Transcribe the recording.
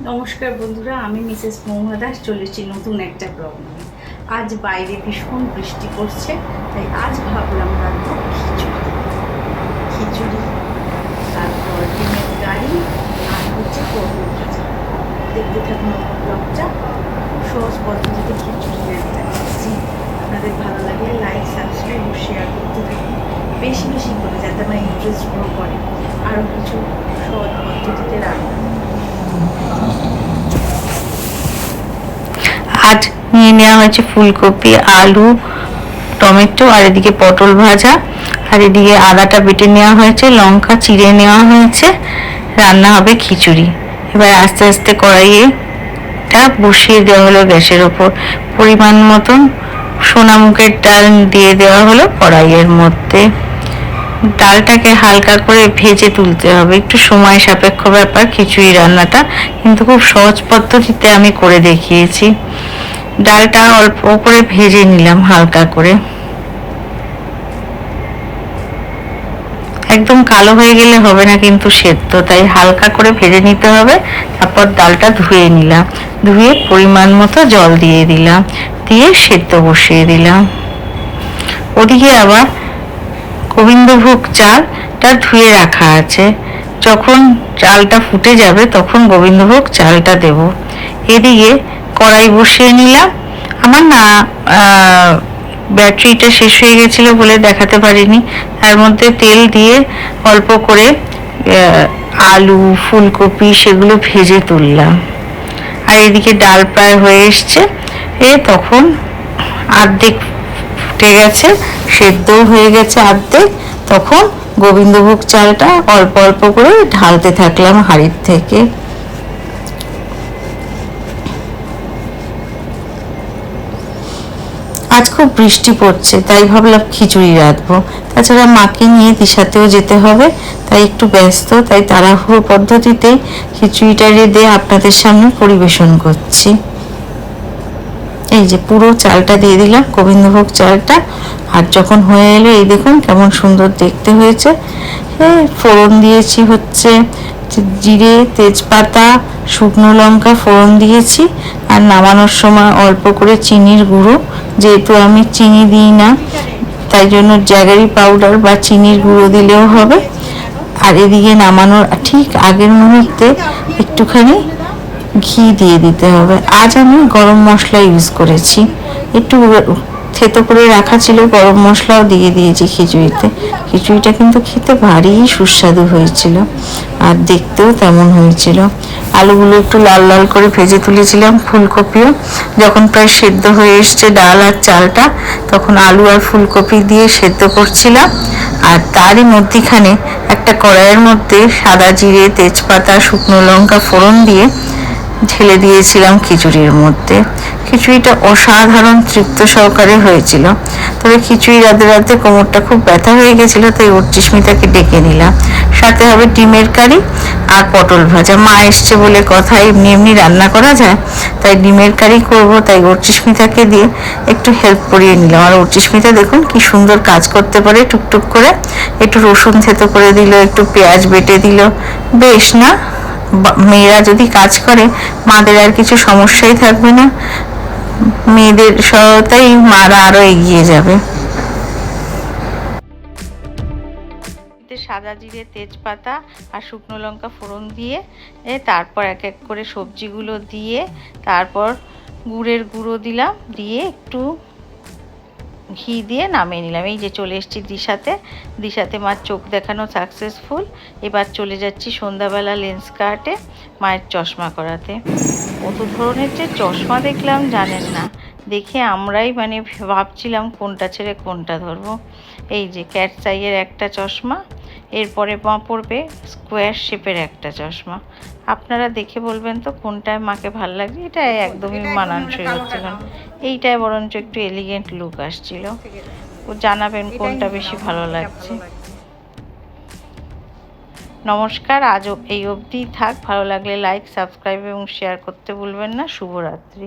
নমস্কার বন্ধুরা, আমি মিসেস মৌমা দাস চলেছি নতুন একটা ব্লগ নিয়ে। আজ বাইরে ভীষণ বৃষ্টি পড়ছে, তাই আজ ভাবলাম রাখবো খিচুড়ি, তারপর ডিমের কারি আর হচ্ছে পটল ভাজা। দেখতে থাকুন আমার ব্লগটা। খুব সহজ পদ্ধতিতে খিচুড়ি রান্না করছি। আপনাদের ভালো লাগলে লাইক, সাবস্ক্রাইব ও শেয়ার করতে থাকুন বেশি বেশি করে, যাতে আমার ইন্টারেস্ট গ্রো করে আরও কিছু সহজ পদ্ধতিতে রান্না। আজ নিয়ে নেওয়া হয়েছে ফুলকপি, আলু, টমেটো, আর এদিকে পটল ভাজা, আর এদিকে আদাটা বেটে নেওয়া হয়েছে, লঙ্কা চিড়ে নেওয়া হয়েছে। রান্না হবে খিচুড়ি। এবার আস্তে আস্তে কড়াইয়েটা বসিয়ে দেওয়া হলো গ্যাসের ওপর। পরিমাণ মতন সোনামুগের ডাল দিয়ে দেওয়া হলো কড়াইয়ের মধ্যে। ডালটাকে হালকা করে ভেজে তুলতে হবে, একটু সময় সাপেক্ষ ব্যাপার খিচুড়ি রান্নাটা, কিন্তু খুব সহজ পদ্ধতিতে আমি করে দেখিয়েছি। ডালটা অল্প করে ভেজে নিলাম হালকা করে, একদম কালো হয়ে গেলে হবে না কিন্তু সেদ্ধ, তাই হালকা করে ভেজে নিতে হবে। তারপর ডালটা ধুয়ে নিলাম, ধুয়ে পরিমাণ মতো জল দিয়ে দিলাম, দিয়ে সেদ্ধ বসিয়ে দিলাম। ওদিকে আবার গোবিন্দভোগ চালটা ধুয়ে রাখা আছে, যখন চালটা ফুটে যাবে তখন গোবিন্দভোগ চালটা দেব। এদিকে কড়াই বসিয়ে নিলাম। আমার না ব্যাটারিটা শেষ হয়ে গেছিলো বলে দেখাতে পারিনি। তার মধ্যে তেল দিয়ে অল্প করে আলু, ফুলকপি সেগুলো ভেজে তুললাম। আর এদিকে ডাল প্রায় হয়ে এসছে, তখন অর্ধেক ফুটে গেছে, সেদ্ধও হয়ে গেছে অর্ধেক। তখন গোবিন্দভোগ চালটা অল্প অল্প করে ঢালতে থাকলাম হাঁড়ির থেকে। আজ খুব বৃষ্টি পড়ছে, তাই ভাবলাম খিচুড়ি রাঁধবো। তাছাড়া মাকে নিয়ে দিশাতেও যেতে হবে, তাই একটু ব্যস্ত, তাই তাড়াহুড়ো পদ্ধতিতে খিচুড়িটা রেঁধে আপনাদের সামনে পরিবেশন করছি। এই যে পুরো চালটা দিয়ে দিলাম, গোবিন্দভোগ চালটা। আর যখন হয়ে এলো, এই দেখুন কেমন সুন্দর দেখতে হয়েছে। ফোড়ন দিয়েছি হচ্ছে জিরে, তেজপাতা, শুকনো লঙ্কা ফোড়ন দিয়েছি। আর নামানোর সময় অল্প করে চিনির গুঁড়ো, যেহেতু আমি চিনি দিই না তাই জন্য জ্যাগারি পাউডার বা চিনির গুঁড়ো দিলেও হবে। আর এদিকে নামানোর ঠিক আগের মুহূর্তে একটুখানি ঘি দিয়ে দিতে হবে। আজ আমি গরম মশলা ইউজ করেছি, একটু থেতো করে রাখা ছিল গরম মশলাও দিয়ে দিয়েছি খিচুড়িতে। খিচুড়িটা কিন্তু খেতে ভারী সুস্বাদু হয়েছিল, আর দেখতেও তেমন হয়েছিল। আলুগুলো একটু লাল লাল করে ভেজে তুলেছিলাম, ফুলকপিও যখন প্রায় সেদ্ধ হয়ে এসছে ডাল আর চালটা, তখন আলু আর ফুলকপি দিয়ে সেদ্ধ করছিলাম। আর তারই মধ্যিখানে একটা কড়াইয়ের মধ্যে সাদা জিরে, তেজপাতা, শুকনো লঙ্কা ফোড়ন দিয়ে ঢেলে দিয়েছিলাম খিচুড়ির মধ্যে। খিচুড়িটা অসাধারণ তৃপ্ত সহকারে হয়েছিল। তবে খিচুড়ি রাঁধতে রাঁধতে কোমরটা খুব ব্যথা হয়ে গেছিল, তাই অর্চিস্মিতাকে ডেকে নিলাম। সাথে হবে ডিমের কারি আর পটল ভাজা। মা এসছে বলে কথা, এমনি এমনি রান্না করা যায়, তাই ডিমের কারি করব, তাই অর্চিস্মিতাকে দিয়ে একটু হেল্প করিয়ে নিলাম। আর অর্চিস্মিতা দেখুন কি সুন্দর কাজ করতে পারে, টুকটুক করে। একটু রসুন থেতো করে দিল, একটু পেঁয়াজ বেটে দিল। বেশ না, মেয়েরা যদি কাজ করে মাদের আর কিছু সমস্যাই থাকবে না, মেয়েদের সহায়তায় মারা আরো এগিয়ে যাবে। সাদা জিরে, তেজপাতা আর শুকনো লঙ্কা ফোড়ন দিয়ে তারপর এক এক করে সবজিগুলো দিয়ে, তারপর গুড়ের গুঁড়ো দিলাম, দিয়ে একটু ঘি দিয়ে নামিয়ে নিলাম। এই যে চলে এসেছি দিশাতে মার চোখ দেখানো সাকসেসফুল। এবার চলে যাচ্ছি সন্ধ্যাবেলা লেন্স কার্টে মায়ের চশমা করাতে। কত ধরনের যে চশমা দেখলাম জানেন না, দেখে আমরাই ভাবছিলাম কোনটা ছেড়ে কোনটা ধরবো। এই যে ক্যাটস আইয়ের একটা চশমা, এরপরে মা পড়বে স্কোয়ার শেপের একটা চশমা। আপনারা দেখে বলবেন তো কোনটায় মাকে ভাল লাগছে। এটা একদমই মানানসই হচ্ছিল না, এইটায় বরঞ্চ একটু এলিগেন্ট লুক আসছিল। ও জানাবেন কোনটা বেশি ভালো লাগছে। নমস্কার, আজ এই অবধিই থাক। ভালো লাগলে লাইক, সাবস্ক্রাইব এবং শেয়ার করতে ভুলবেন না। শুভরাত্রি।